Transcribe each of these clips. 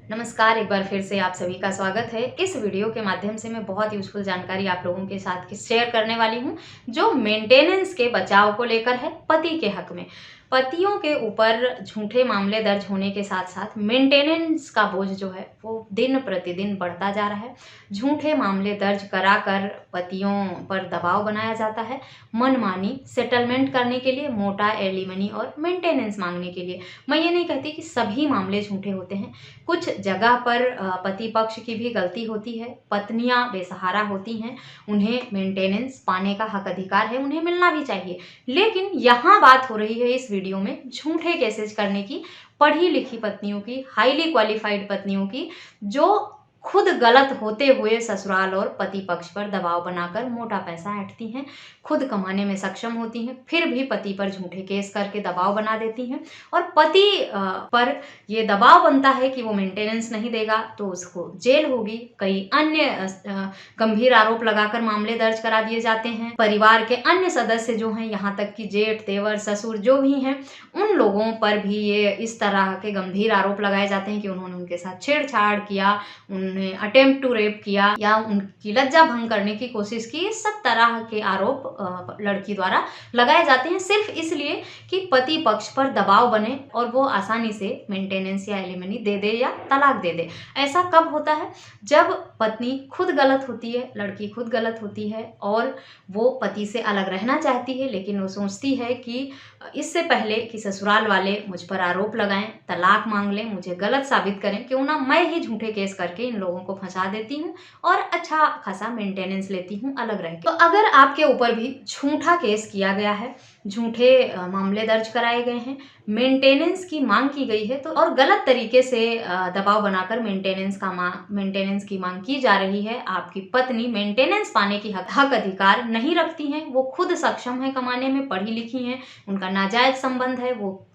नमस्कार, एक बार फिर से आप सभी का स्वागत है। इस वीडियो के माध्यम से मैं बहुत यूज़फुल जानकारी आप लोगों के साथ शेयर करने वाली हूँ, जो मेंटेनेंस के बचाव को लेकर है पति के हक में। पतियों के ऊपर झूठे मामले दर्ज होने के साथ-साथ मेंटेनेंस का बोझ जो है, वो दिन प्रतिदिन बढ़ता जा रहा है। झूठे मामले दर्ज कराकर पतियों पर दबाव बनाया जाता है, मनमानी सेटलमेंट करने के लिए, मोटा एलिमनी और मेंटेनेंस माँगने के लिए। मैं ये नहीं कहती कि सभी मामले झूठे होते हैं। कुछ जगह पर पति पक्ष की भी गलती होती है, पत्नियां बेसहारा होती हैं, उन्हें मेंटेनेंस पाने का हक अधिकार है, उन्हें मिलना भी चाहिए। लेकिन यहाँ बात हो रही है इस वीडियो में झूठे केसेस करने की, पढ़ी लिखी पत्नियों की, हाईली क्वालिफाइड पत्नियों की, जो खुद गलत होते हुए ससुराल और पति पक्ष पर दबाव बनाकर मोटा पैसा ऐंठती हैं, खुद कमाने में सक्षम होती हैं, फिर भी पति पर झूठे केस करके दबाव बना देती हैं और पति पर ये दबाव बनता है कि वो मेंटेनेंस नहीं देगा तो उसको जेल होगी। कई अन्य गंभीर आरोप लगाकर मामले दर्ज करा दिए जाते हैं। परिवार के अन्य सदस्य जो हैं, यहाँ तक कि जेठ, देवर, ससुर जो भी हैं, उन लोगों पर भी ये इस तरह के गंभीर आरोप लगाए जाते हैं कि उन्होंने उनके साथ छेड़छाड़ किया, उन्हें अटेम्प्ट टू रेप किया या उनकी लज्जा भंग करने की कोशिश की। इस सब तरह के आरोप लड़की द्वारा लगाए जाते हैं, सिर्फ इसलिए कि पति पक्ष पर दबाव बने और वो आसानी से मेंटेनेंस या एलिमनी दे दे या तलाक दे दे। ऐसा कब होता है? जब पत्नी खुद गलत होती है, लड़की खुद गलत होती है और वो पति से अलग रहना चाहती है, लेकिन वो सोचती है कि इससे पहले कि ससुराल वाले मुझ पर आरोप लगाएं, तलाक मांग लें, मुझे गलत साबित करें, क्यों ना मैं ही झूठे केस करके इन लोगों को फंसा देती हूँ और अच्छा खासा मेंटेनेंस लेती हूँ अलग रह के। तो अगर आपके ऊपर भी झूठा केस किया गया है, झूठे मामले दर्ज कराए गए हैं, मेंटेनेंस की मांग की गई है तो और गलत तरीके से दबाव बनाकर मेंटेनेंस की मांग की जा रही है, आपकी पत्नी मेंटेनेंस पाने की हक अधिकार नहीं रखती हैं, वो खुद सक्षम है कमाने में, पढ़ी लिखी हैं, उनका नाजायज संबंध है, वो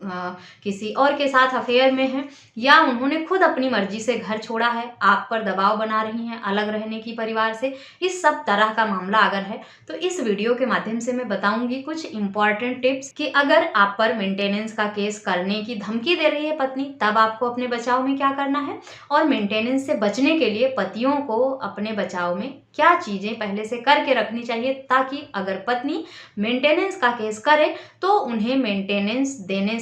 किसी और के साथ अफेयर में है या उन्होंने खुद अपनी मर्जी से घर छोड़ा है, आप पर दबाव बना रही हैं अलग रहने की परिवार से। इस सब तरह का मामला अगर है तो इस वीडियो के माध्यम से मैं बताऊंगी कुछ इंपॉर्टेंट टिप्स कि अगर आप पर मेंटेनेंस का केस करने की धमकी दे रही है पत्नी, तब आपको अपने बचाव में क्या करना है और मेंटेनेंस से बचने के लिए पतियों को अपने बचाव में क्या चीजें पहले से करके रखनी चाहिए, ताकि अगर पत्नी मेंटेनेंस का केस करे तो उन्हें मेंटेनेंस देने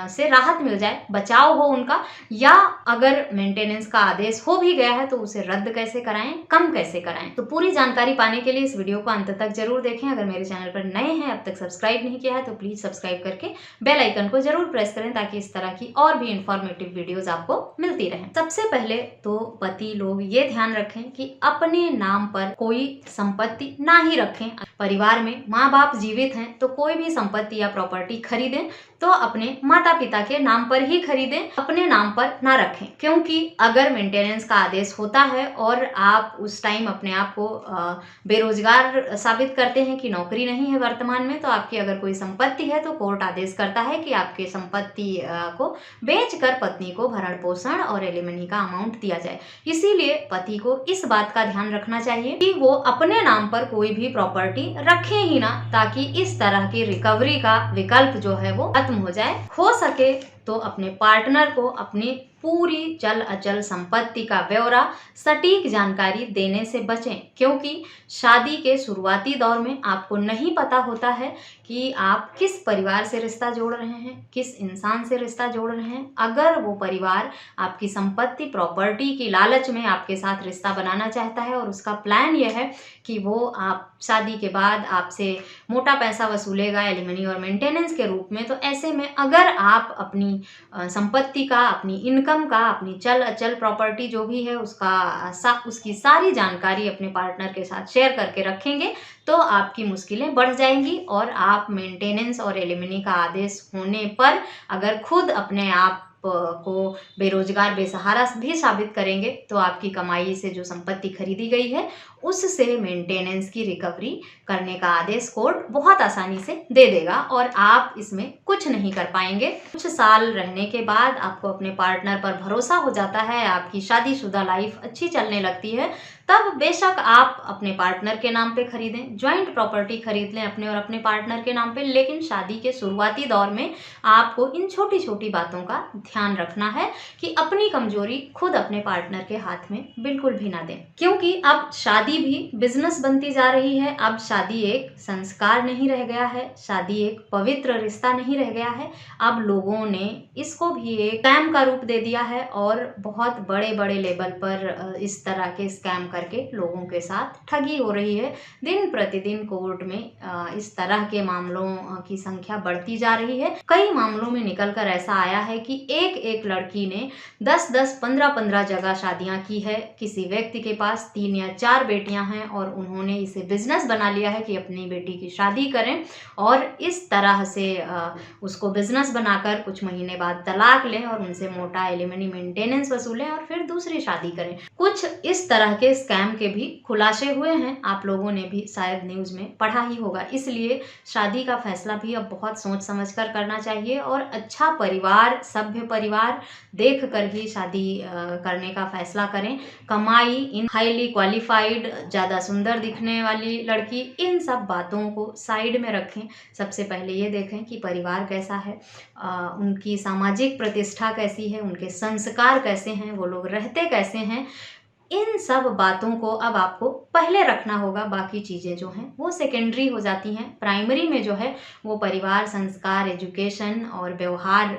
से राहत मिल जाए, बचाव हो उनका। या अगर मेंटेनेंस का आदेश हो भी गया है तो उसे रद्द कैसे कराएं, कम कैसे कराएं। तो पूरी जानकारी पाने के लिए इस वीडियो को अंत तक जरूर देखें। अगर मेरे चैनल पर नए हैं, अब तक सब्सक्राइब नहीं किया है तो प्लीज सब्सक्राइब करके बेल आइकन को जरूर प्रेस करें, ताकि इस तरह की और भी इंफॉर्मेटिव वीडियोज आपको मिलती रहें। सबसे पहले तो पति लोग ये ध्यान रखें कि अपने नाम पर कोई संपत्ति ना ही रखें। परिवार में माँ बाप जीवित हैं तो कोई भी संपत्ति या प्रॉपर्टी खरीदें तो अपने माता पिता के नाम पर ही खरीदें, अपने नाम पर ना रखें। क्योंकि अगर मेंटेनेंस का आदेश होता है और आप उस टाइम अपने आप को बेरोजगार साबित करते हैं कि नौकरी नहीं है वर्तमान में, तो आपकी अगर कोई संपत्ति है तो कोर्ट आदेश करता है कि आपके संपत्ति को बेचकर पत्नी को भरण पोषण और एलिमनी का अमाउंट दिया जाए। इसीलिए पति को इस बात का ध्यान रखना चाहिए कि वो अपने नाम पर कोई भी प्रॉपर्टी रखे ही ना, ताकि इस तरह की रिकवरी का विकल्प जो है वो खत्म हो जाए। हो सके तो अपने पार्टनर को अपनी पूरी चल अचल संपत्ति का ब्यौरा, सटीक जानकारी देने से बचें, क्योंकि शादी के शुरुआती दौर में आपको नहीं पता होता है कि आप किस परिवार से रिश्ता जोड़ रहे हैं, किस इंसान से रिश्ता जोड़ रहे हैं। अगर वो परिवार आपकी संपत्ति प्रॉपर्टी की लालच में आपके साथ रिश्ता बनाना चाहता है और उसका प्लान यह है कि वो आप शादी के बाद आपसे मोटा पैसा वसूलेगा एलिमनी और मेंटेनेंस के रूप में, तो ऐसे में अगर आप अपनी संपत्ति का, अपनी इनकम का, अपनी चल अचल प्रॉपर्टी जो भी है उसकी सारी जानकारी अपने पार्टनर के साथ शेयर करके रखेंगे तो आपकी मुश्किलें बढ़ जाएंगी और आप मेंटेनेंस और एलिमनी का आदेश होने पर अगर खुद अपने आप को बेरोजगार बेसहारा भी साबित करेंगे तो आपकी कमाई से जो संपत्ति खरीदी गई है उससे मेंटेनेंस की रिकवरी करने का आदेश कोर्ट बहुत आसानी से दे देगा और आप इसमें कुछ नहीं कर पाएंगे। कुछ साल रहने के बाद आपको अपने पार्टनर पर भरोसा हो जाता है, आपकी शादीशुदा लाइफ अच्छी चलने लगती है, तब बेशक आप अपने पार्टनर के नाम पे खरीदें, ज्वाइंट प्रॉपर्टी खरीद लें अपने और अपने पार्टनर के नाम पे, लेकिन शादी के शुरुआती दौर में आपको इन छोटी छोटी बातों का ध्यान रखना है कि अपनी कमजोरी खुद अपने पार्टनर के हाथ में बिल्कुल भी ना दें, क्योंकि अब शादी भी बिजनेस बनती जा रही है। अब शादी एक संस्कार नहीं रह गया है, शादी एक पवित्र रिश्ता नहीं रह गया है। अब लोगों ने इसको भी एक स्कैम का रूप दे दिया है और बहुत बड़े बड़े लेवल पर इस तरह के स्कैम करके लोगों के साथ ठगी हो रही है। दिन प्रतिदिन कोर्ट में इस तरह के मामलों की संख्या बढ़ती जा रही है। कई मामलों में निकलकर ऐसा आया है कि एक एक लड़की ने 10-10, 15-15 जगह शादियां की है। किसी व्यक्ति के पास 3 या 4 बेटियां हैं और उन्होंने इसे बिजनेस बना लिया है कि अपनी बेटी की शादी करें और इस तरह से उसको बिजनेस बनाकर कुछ महीने बाद तलाक लें और उनसे मोटा एलिमनी मेंटेनेंस वसूलें और फिर दूसरी शादी करें। कुछ इस तरह के स्कैम के भी खुलासे हुए हैं, आप लोगों ने भी शायद न्यूज़ में पढ़ा ही होगा। इसलिए शादी का फैसला भी अब बहुत सोच समझकर करना चाहिए और अच्छा परिवार, सभ्य परिवार देख कर ही शादी करने का फैसला करें। कमाई, इन हाईली क्वालिफाइड, ज़्यादा सुंदर दिखने वाली लड़की, इन सब बातों को साइड में रखें। सबसे पहले ये देखें कि परिवार कैसा है, उनकी सामाजिक प्रतिष्ठा कैसी है, उनके संस्कार कैसे हैं, वो लोग रहते कैसे हैं। इन सब बातों को अब आपको पहले रखना होगा, बाकी चीज़ें जो हैं वो सेकेंडरी हो जाती हैं। प्राइमरी में जो है वो परिवार, संस्कार, एजुकेशन और व्यवहार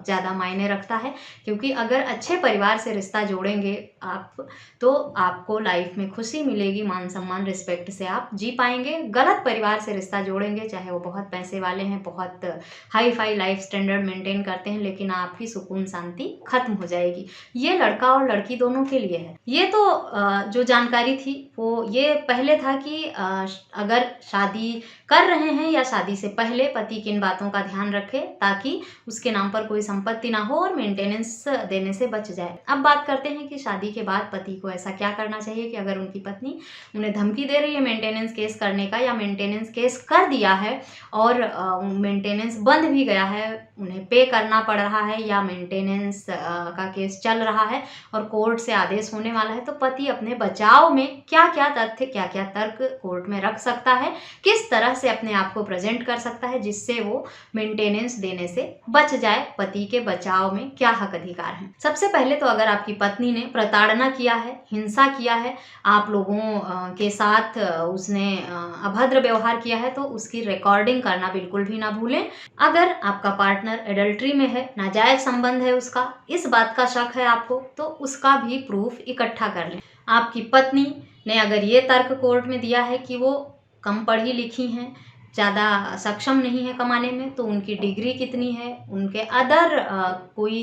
ज़्यादा मायने रखता है, क्योंकि अगर अच्छे परिवार से रिश्ता जोड़ेंगे आप तो आपको लाइफ में खुशी मिलेगी, मान सम्मान, रिस्पेक्ट से आप जी पाएंगे। गलत परिवार से रिश्ता जोड़ेंगे, चाहे वो बहुत पैसे वाले हैं, बहुत hi fi life standard maintain करते हैं, लेकिन आपकी सुकून शांति खत्म हो जाएगी। ये लड़का और लड़की दोनों के लिए है। ये तो जो जानकारी थी वो ये पहले था कि अगर शादी कर रहे हैं या शादी से पहले पति किन बातों का ध्यान रखे ताकि उसके नाम पर कोई संपत्ति ना हो और मेंटेनेंस देने से बच जाए। अब बात करते हैं कि शादी के बाद पति को ऐसा क्या करना चाहिए कि अगर उनकी पत्नी उन्हें धमकी दे रही है मेंटेनेंस केस करने का, या मेंटेनेंस केस कर दिया है और मेंटेनेंस बंद भी गया है, उन्हें पे करना पड़ रहा है, या मेंटेनेंस का केस चल रहा है और कोर्ट से आदेश होने वाला है, तो पति अपने बचाव में क्या क्या तथ्य, क्या क्या तर्क कोर्ट में रख सकता है, किस तरह से अपने आप को प्रेजेंट कर सकता है जिससे वो मेंटेनेंस देने से बच जाए। पति के बचाव में क्या हक अधिकार है। सबसे पहले तो अगर आपकी पत्नी ने प्रताड़ना किया है, हिंसा किया है, आप लोगों के साथ उसने अभद्र व्यवहार किया है, तो उसकी रिकॉर्डिंग करना बिल्कुल भी ना भूलें। अगर आपका पार्टनर एडल्ट्री में है, नाजायज संबंध है उसका, इस बात का शक है आपको, तो उसका भी प्रूफ इकट्ठा कर लें। आपकी पत्नी ने अगर ये तर्क कोर्ट में दिया है कि वो कम पढ़ी लिखी हैं, ज़्यादा सक्षम नहीं है कमाने में, तो उनकी डिग्री कितनी है, उनके अदर कोई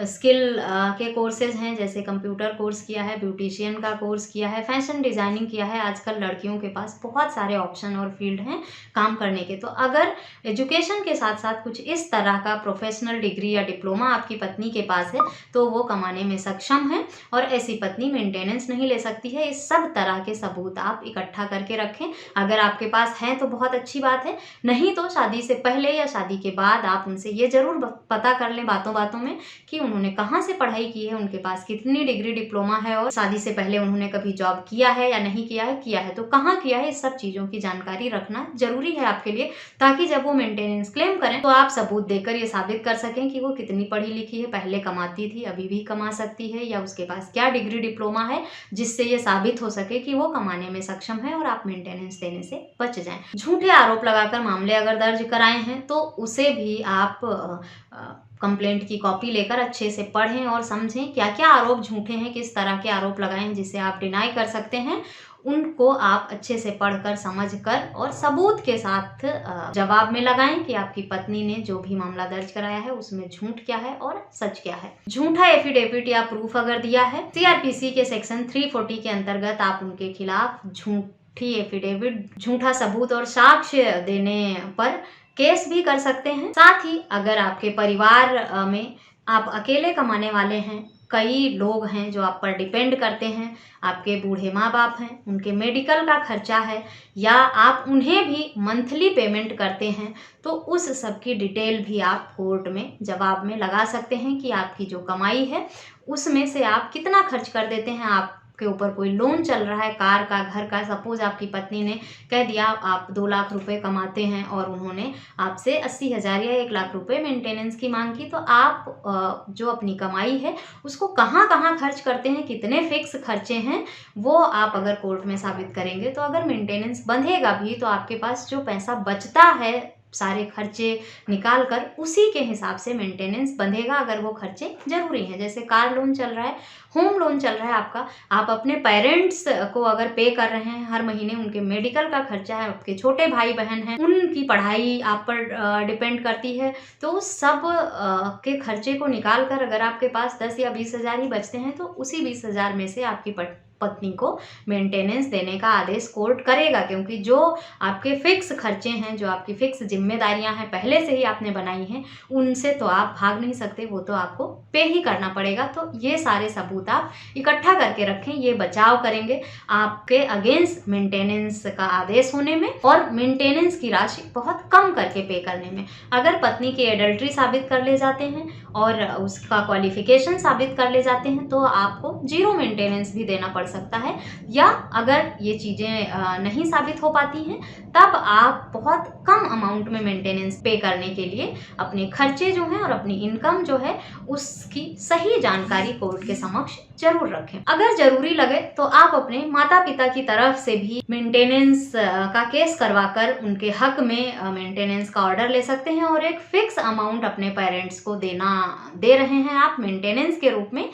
स्किल के कोर्सेज हैं, जैसे कंप्यूटर कोर्स किया है, ब्यूटिशियन का कोर्स किया है, फैशन डिज़ाइनिंग किया है। आजकल लड़कियों के पास बहुत सारे ऑप्शन और फील्ड हैं काम करने के। तो अगर एजुकेशन के साथ साथ कुछ इस तरह का प्रोफेशनल डिग्री या डिप्लोमा आपकी पत्नी के पास है तो वो कमाने में सक्षम है और ऐसी पत्नी मेंटेनेंस नहीं ले सकती है। इस सब तरह के सबूत आप इकट्ठा करके रखें। अगर आपके पास हैं तो बहुत अच्छी बात है, नहीं तो शादी से पहले या शादी के बाद आप उनसे ये जरूर पता कर लें बातों बातों में कि उन्होंने कहाँ से पढ़ाई की है, उनके पास कितनी डिग्री डिप्लोमा है और शादी से पहले उन्होंने कभी जॉब किया है या नहीं किया है तो कहाँ किया है। इस सब चीज़ों की जानकारी रखना जरूरी है आपके लिए, ताकि जब वो मेंटेनेंस क्लेम करें तो आप सबूत देकर ये साबित कर सकें कि वो कितनी पढ़ी लिखी है, पहले कमाती थी, अभी भी कमा सकती है, या उसके पास क्या डिग्री डिप्लोमा है जिससे ये साबित हो सके कि वो कमाने में सक्षम है और आप मेंटेनेंस देने से बच जाएं। झूठे आरोप लगाकर मामले अगर दर्ज कराए हैं तो उसे भी आप कंप्लेंट की कॉपी लेकर अच्छे से पढ़ें और समझें क्या क्या आरोप झूठे हैं, किस तरह के आरोप लगाए हैं जिसे आप डिनाई कर सकते हैं। उनको आप अच्छे से पढ़कर, समझकर और सबूत के साथ जवाब में लगाएं कि आपकी पत्नी ने जो भी मामला दर्ज कराया है उसमें झूठ क्या है और सच क्या है। झूठा एफिडेविट या प्रूफ अगर दिया है, सीआरपीसी के सेक्शन 340 के अंतर्गत आप उनके खिलाफ झूठी एफिडेविट, झूठा सबूत और साक्ष्य देने पर केस भी कर सकते हैं। साथ ही अगर आपके परिवार में आप अकेले कमाने वाले हैं, कई लोग हैं जो आप पर डिपेंड करते हैं, आपके बूढ़े माँ बाप हैं, उनके मेडिकल का खर्चा है, या आप उन्हें भी मंथली पेमेंट करते हैं, तो उस सब की डिटेल भी आप कोर्ट में जवाब में लगा सकते हैं कि आपकी जो कमाई है उसमें से आप कितना खर्च कर देते हैं, आप के ऊपर कोई लोन चल रहा है, कार का, घर का, सपोज आपकी पत्नी ने कह दिया आप 2 लाख रुपए कमाते हैं और उन्होंने आपसे 80,000 या 1 लाख रुपए मेंटेनेंस की मांग की, तो आप जो अपनी कमाई है उसको कहाँ कहाँ खर्च करते हैं, कितने फिक्स खर्चे हैं, वो आप अगर कोर्ट में साबित करेंगे तो अगर मेंटेनेंस बंधेगा भी तो आपके पास जो पैसा बचता है सारे खर्चे निकाल कर उसी के हिसाब से मेंटेनेंस बंधेगा अगर वो खर्चे जरूरी हैं। जैसे कार लोन चल रहा है, होम लोन चल रहा है आपका, आप अपने पेरेंट्स को अगर पे कर रहे हैं हर महीने, उनके मेडिकल का खर्चा है, आपके छोटे भाई बहन हैं उनकी पढ़ाई आप पर डिपेंड करती है, तो उस सब के खर्चे को निकाल कर अगर आपके पास 10 या 20,000 ही बचते हैं तो उसी 20,000 में से आपकी पत्नी को मेंटेनेंस देने का आदेश कोर्ट करेगा, क्योंकि जो आपके फिक्स खर्चे हैं, जो आपकी फिक्स जिम्मेदारियां हैं पहले से ही आपने बनाई हैं, उनसे तो आप भाग नहीं सकते, वो तो आपको पे ही करना पड़ेगा। तो ये सारे सबूत आप इकट्ठा करके रखें, ये बचाव करेंगे आपके अगेंस्ट मेंटेनेंस का आदेश होने में और मेंटेनेंस की राशि बहुत कम करके पे करने में। अगर पत्नी की एडल्ट्री साबित कर ले जाते हैं और उसका क्वालिफिकेशन साबित कर ले जाते हैं तो आपको 0 मेंटेनेंस भी देना पड़ सकता है, या अगर ये चीज़ें नहीं साबित हो पाती हैं तब आप बहुत कम अमाउंट में मेंटेनेंस पे करने के लिए अपने खर्चे जो हैं और अपनी इनकम जो है उसकी सही जानकारी कोर्ट के समक्ष जरूर रखें। अगर जरूरी लगे तो आप अपने माता पिता की तरफ से भी मेंटेनेंस का केस करवाकर उनके हक में मेंटेनेंस का ऑर्डर ले सकते हैं और एक फिक्स अमाउंट अपने पेरेंट्स को दे रहे हैं आप मेंटेनेंस के रूप में,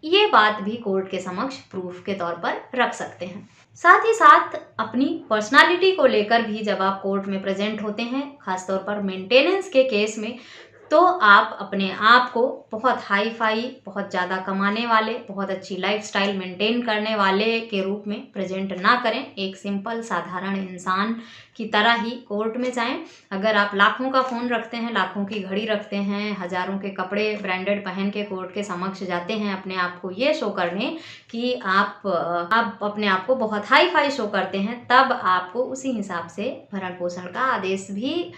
ये बात भी कोर्ट के समक्ष प्रूफ के तौर पर रख सकते हैं। साथ ही साथ अपनी पर्सनालिटी को लेकर भी जब आप कोर्ट में प्रेजेंट होते हैं, खासतौर पर मेंटेनेंस के केस में, तो आप अपने आप को बहुत हाई फाई, बहुत ज़्यादा कमाने वाले, बहुत अच्छी लाइफस्टाइल मेंटेन करने वाले के रूप में प्रेजेंट ना करें। एक सिंपल साधारण इंसान की तरह ही कोर्ट में जाएं। अगर आप लाखों का फ़ोन रखते हैं, लाखों की घड़ी रखते हैं, हज़ारों के कपड़े ब्रांडेड पहन के कोर्ट के समक्ष जाते हैं अपने आप को ये शो करने कि आप अपने आप को बहुत हाई फाई शो करते हैं, तब आपको उसी हिसाब से भरण पोषण का आदेश भी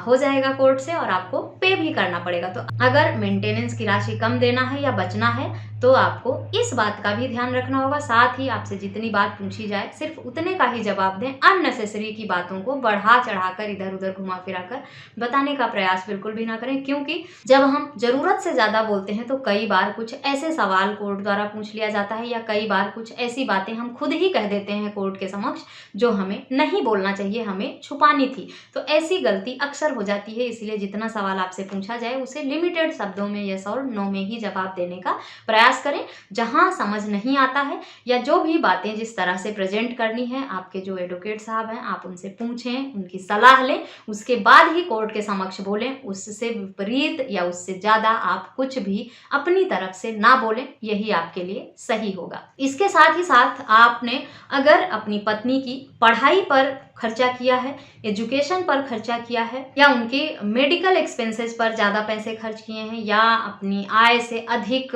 हो जाएगा कोर्ट से और आपको पे भी करना पड़ेगा। तो अगर मेंटेनेंस की राशि कम देना है या बचना है तो आपको इस बात का भी ध्यान रखना होगा। साथ ही आपसे जितनी बात पूछी जाए सिर्फ उतने का ही जवाब दें। अननेसेसरी की बातों को बढ़ा चढ़ाकर इधर उधर घुमा फिरा कर बताने का प्रयास बिल्कुल भी ना करें, क्योंकि जब हम जरूरत से ज़्यादा बोलते हैं तो कई बार कुछ ऐसे सवाल कोर्ट द्वारा पूछ लिया जाता है या कई बार कुछ ऐसी बातें हम खुद ही कह देते हैं कोर्ट के समक्ष जो हमें नहीं बोलना चाहिए, हमें छुपानी थी। तो ऐसी गलती अक्सर हो जाती है, इसलिए जितना सवाल आपसे पूछा जाए उसे लिमिटेड शब्दों में यस और नो में ही जवाब देने का प्रयास करें। जहां समझ नहीं आता है या जो भी बातें जिस तरह से प्रेजेंट करनी है, आपके जो एडवोकेट साहब हैं आप उनसे पूछें, उनकी सलाह लें, उसके बाद ही कोर्ट के समक्ष बोलें। उससे विपरीत या उससे ज़्यादा आप कुछ भी अपनी तरफ से ना बोलें, यही आपके लिए सही होगा। इसके साथ ही साथ आपने अगर अपनी पत्नी की पढ़ाई पर खर्चा किया है, एजुकेशन पर खर्चा किया है या उनके मेडिकल एक्सपेंसेस पर ज़्यादा पैसे खर्च किए हैं या अपनी आय से अधिक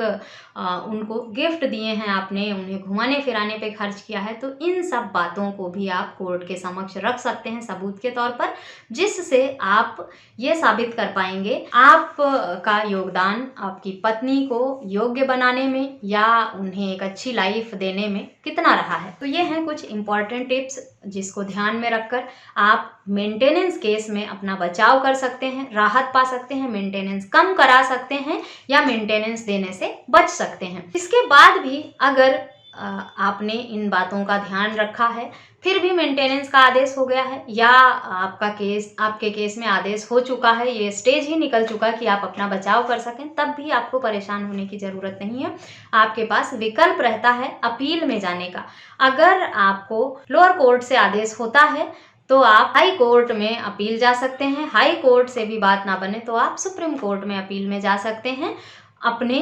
उनको गिफ्ट दिए हैं आपने, उन्हें घुमाने फिराने पे खर्च किया है, तो इन सब बातों को भी आप कोर्ट के समक्ष रख सकते हैं सबूत के तौर पर, जिससे आप ये साबित कर पाएंगे आपका योगदान आपकी पत्नी को योग्य बनाने में या उन्हें एक अच्छी लाइफ देने में कितना रहा है। तो ये हैं कुछ इंपॉर्टेंट टिप्स जिसको ध्यान में रखकर आप मेंटेनेंस केस में अपना बचाव कर सकते हैं, राहत पा सकते हैं, मेंटेनेंस कम करा सकते हैं या मेंटेनेंस देने से बच सकते हैं। इसके बाद भी अगर आपने इन बातों का ध्यान रखा है, फिर भी मेंटेनेंस का आदेश हो गया है या आपके केस में आदेश हो चुका है, ये स्टेज ही निकल चुका है कि आप अपना बचाव कर सकें, तब भी आपको परेशान होने की ज़रूरत नहीं है। आपके पास विकल्प रहता है अपील में जाने का। अगर आपको लोअर कोर्ट से आदेश होता है तो आप हाई कोर्ट में अपील जा सकते हैं। हाई कोर्ट से भी बात ना बने तो आप सुप्रीम कोर्ट में अपील में जा सकते हैं अपने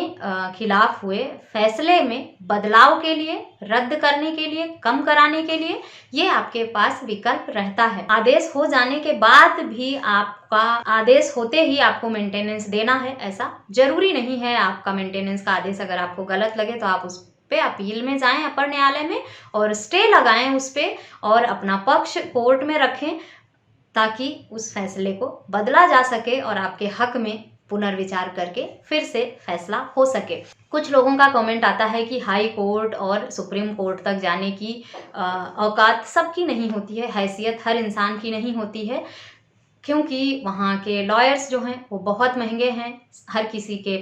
खिलाफ हुए फैसले में बदलाव के लिए, रद्द करने के लिए, कम कराने के लिए। ये आपके पास विकल्प रहता है। आदेश हो जाने के बाद भी आपका आदेश होते ही आपको मेंटेनेंस देना है ऐसा जरूरी नहीं है। आपका मेंटेनेंस का आदेश अगर आपको गलत लगे तो आप उस पे अपील में जाएं अपर न्यायालय में और स्टे लगाएं उस पे और अपना पक्ष कोर्ट में रखें ताकि उस फैसले को बदला जा सके और आपके हक में पुनर्विचार करके फिर से फैसला हो सके। कुछ लोगों का कमेंट आता है कि हाई कोर्ट और सुप्रीम कोर्ट तक जाने की औकात सबकी नहीं होती है, हैसियत हर इंसान की नहीं होती है, क्योंकि वहाँ के लॉयर्स जो हैं वो बहुत महंगे हैं। हर किसी के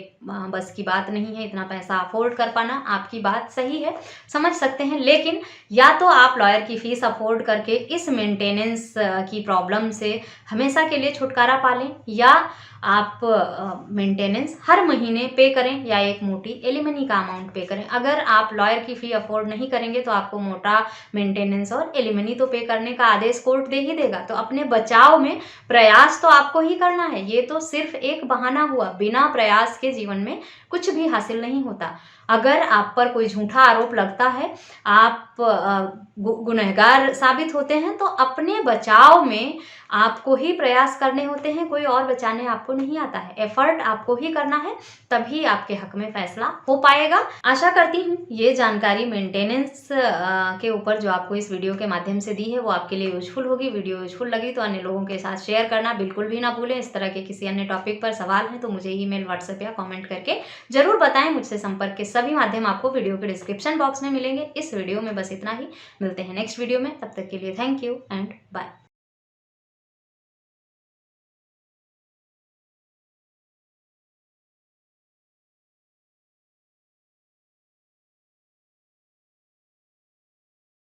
बस की बात नहीं है इतना पैसा अफोर्ड कर पाना। आपकी बात सही है, समझ सकते हैं, लेकिन या तो आप लॉयर की फ़ीस अफोर्ड करके इस मेंटेनेंस की प्रॉब्लम से हमेशा के लिए छुटकारा पा लें, या आप मेंटेनेंस हर महीने पे करें या एक मोटी एलिमनी का अमाउंट पे करें। अगर आप लॉयर की फ़ी अफोर्ड नहीं करेंगे तो आपको मोटा मेंटेनेंस और एलिमनी तो पे करने का आदेश कोर्ट दे ही देगा। तो अपने बचाव में प्रयास तो आपको ही करना है। ये तो सिर्फ एक बहाना हुआ, बिना प्रयास के जीवन में कुछ भी हासिल नहीं होता। अगर आप पर कोई झूठा आरोप लगता है, आप गुनहगार साबित होते हैं, तो अपने बचाव में आपको ही प्रयास करने होते हैं, कोई और बचाने आपको नहीं आता है। एफर्ट आपको ही करना है, तभी आपके हक में फैसला हो पाएगा। आशा करती हूँ ये जानकारी मेंटेनेंस के ऊपर जो आपको इस वीडियो के माध्यम से दी है वो आपके लिए यूजफुल होगी। वीडियो यूजफुल लगी तो अन्य लोगों के साथ शेयर करना बिल्कुल भी ना भूलें। इस तरह के किसी अन्य टॉपिक पर सवाल हैं तो मुझे ईमेल, व्हाट्सएप या कमेंट करके जरूर बताएं। मुझसे संपर्क के सभी माध्यम आपको वीडियो के डिस्क्रिप्शन बॉक्स में मिलेंगे। इस वीडियो में बस इतना ही, मिलते हैं नेक्स्ट वीडियो में। तब तक के लिए थैंक यू एंड बाय।